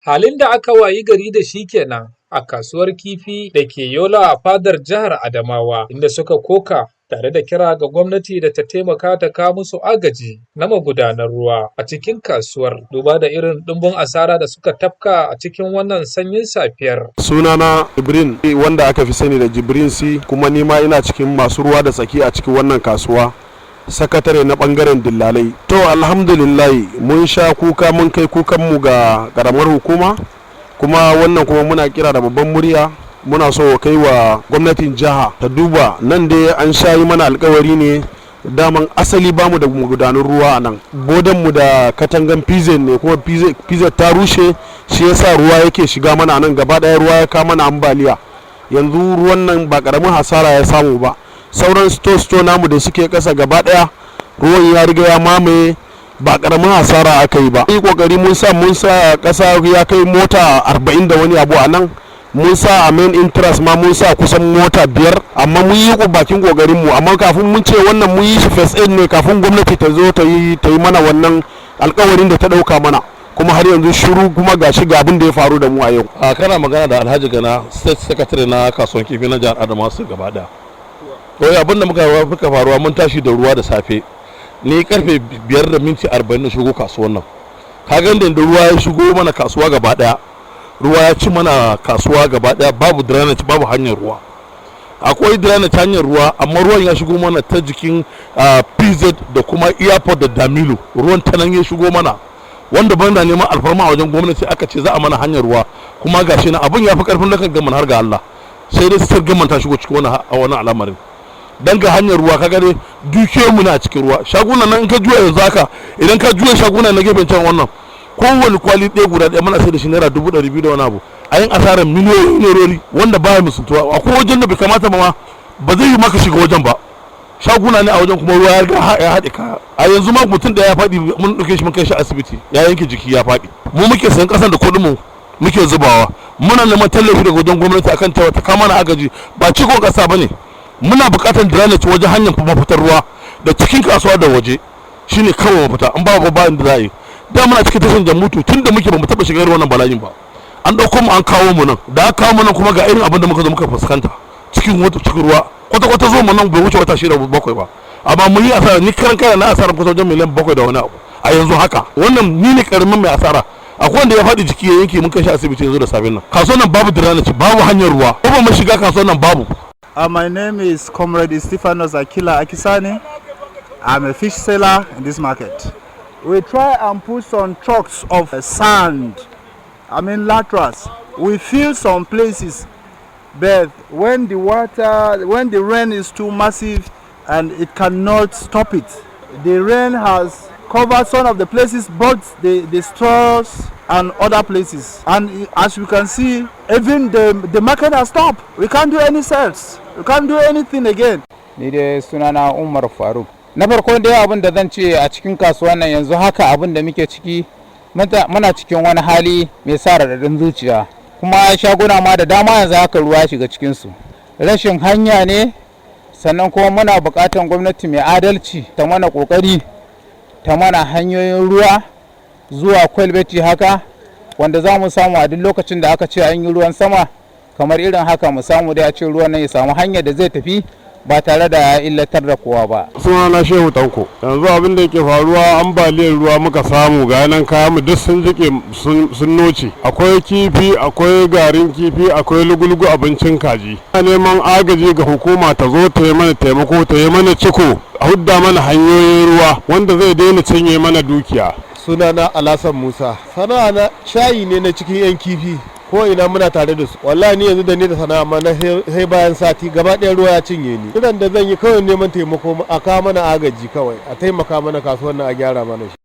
Halin da aka wayi gari da shi kenan a kasuwar kifi da ke Yola a fadar jihar Adamawa, inda suka koka tare da kira ga gwamnati da ta taimaka ta kawo musu agaji na magudanar ruwa a cikin kasuwar, duba da irin ɗumbin asara da suka tafka a cikin wannan sanyin safiyar. Sunana Jibrin, wanda aka fi sani da Jibrin C, kuma nima ina cikin masu ruwa da tsaki a cikin wannan kasuwa, sakatare na bangaren dillalai. To alhamdulillah mun sha kuka, mun kai kukanmu ga karamar hukuma, kuma wannan kuma muna kira da babban murya, muna so kai wa gwamnatin jiha ta duba. Nan dai an sha yi mana alkawari ne, daman asali bamu da magudanar ruwa a nan, bodanmu da katangan pz ne, kuma pz ta rushe, shi yasa ruwa yake shiga mana nan gaba daya, ruwa ya kama mana ambaliya. Yanzu ruwan nan ba karamin hasara ya samu ba, sauran sto namu da suke kasa gaba daya ruwan ya riga ya mamaye, ba karamin hasara aka yi ba. Yi kokari mun sa kasa ya kai mota 40 da wani abu a nan, mun sa a main interest ma mun sa kusan mota 5, amma mun yi bakin kokarin mu. Amma kafin mun ce wannan mun yi shi first aid ne, kafin gwamnati ta zo ta yi mana wannan alkawarin da ta dauka mana, kuma har yanzu shiru, kuma gashi ga abin da ya faru da mu a yau. Kana magana da Alhaji Gana, state secretary na kasuwan kifi na jihar Adamawa su gaba daya. Wai abin da muka faruwa, mun tashi da ruwa da safe, ni karfe 5:40 na shigo kasuwan nan. Kagan da ruwa ya shigo mana kasuwa gaba daya, ruwa ya ci mana kasuwa gaba daya, babu drainage, babu hanyar ruwa. Akwai drainage hanyar ruwa, amma ruwan ya shigo mana ta jikin PZ da kuma airport da Damilo, ruwan ta nan ya shigo mana, wanda ban da neman alfarma a wajen gwamnati aka ce za a mana hanyar ruwa, kuma gashi na abin ya fi karfin lakan gaman har ga Allah, sai dai sitar gaman ta shigo cikin wani al'amarin. Dan ga hanyar ruwa kaga dai dukiyar mu na cikin ruwa, shaguna nan in ka juya yanzu haka, idan ka juya shaguna na gefen can wannan, kowane kwali ɗaya guda ɗaya muna sai da shi naira 200,000 da wani abu, a yin asarar miliyoyin nerori wanda baya musuntuwa. Akwai wajen da bai kamata ba zai yi maka shiga wajen ba, shaguna ne a wajen, kuma ruwa ya haɗe kaya. A yanzu ma mutum da ya faɗi, mun ɗauke shi mun kai shi asibiti, ya yanke jiki ya faɗi. Mu muke sayan ƙasan da kuɗin mu muke zubawa, muna neman tallafi daga wajen gwamnati akan ta kama na agaji, ba cikon ƙasa bane. Muna buƙatar drainage wajen hanyar mafitar ruwa da cikin kasuwa da waje, shine kawai mafita, an ba bayan da za a yi. Da muna cikin tashin jammutu tun da muke ba mu taɓa shigar wannan bala'in ba, an ɗauko mu an kawo mu nan, da aka kawo mu nan kuma ga irin abin da muka zo muka fuskanta cikin ruwa, kwata zo mu nan bai wuce wata 6-7 ba, amma mun yi asara, ni karan kai na asara kusa wajen miliyan 7 da wani abu a yanzu haka. Wannan ni ne karamin mai asara, akwai wanda ya faɗi jiki ya yanke, mun kai shi asibiti yanzu da safin nan. Kasuwar nan babu drainage, babu hanyar ruwa, ko ba mu shiga kasuwar nan babu. My name is Comrade Stephanos Akila Akisani. I'm a fish seller in this market. We try and put some trucks of sand, laterals. We fill some places, but when the rain is too massive and it cannot stop it, the rain has covered some of the places, both the stores and other places. And as you can see, even the market has stopped. We can't do any sales. We can't do anything again. Ni dai sunana Umar Faruk. Na farko dai abin da zan ce a cikin kasuwan nan yanzu haka abin da muke ciki, muna cikin wani hali mai sa raɗaɗin zuciya. Kuma shaguna ma da dama yanzu haka ruwa shiga cikin su. Rashin hanya ne, sannan kuma muna buƙatar gwamnati mai adalci ta mana ƙoƙari, ta mana hanyoyin ruwa zuwa kwalbeti haka, wanda za mu samu a duk lokacin da aka ce an yi ruwan sama kamar irin haka, mu samu da ya ce ruwan nan ya samu hanyar da zai tafi ba tare da ya illatar da kowa ba. Sunana Shehu Tanko. Yanzu abin da yake faruwa, ambaliyar ruwa muka samu, ga nan kayan mu duk sun jike sun noce. Akwai kifi, akwai garin kifi, akwai lugulugu abincin kaji. Ina neman agaji ga hukuma ta zo ta yi mana taimako, ta yi mana ciko, a hudda mana hanyoyin ruwa wanda zai daina cinye mana dukiya. Sunana Alhassan Musa. Sana'a na shayi ne na cikin yan kifi, ko ina muna tare da su. Wallahi ni yanzu da ni da sana'a ma na sai bayan sati gaba ɗaya ruwa ya cinye ni. Kiran da zan yi kawai neman taimako, a kawo mana agaji kawai, a taimaka mana kasuwar nan a gyara mana shi.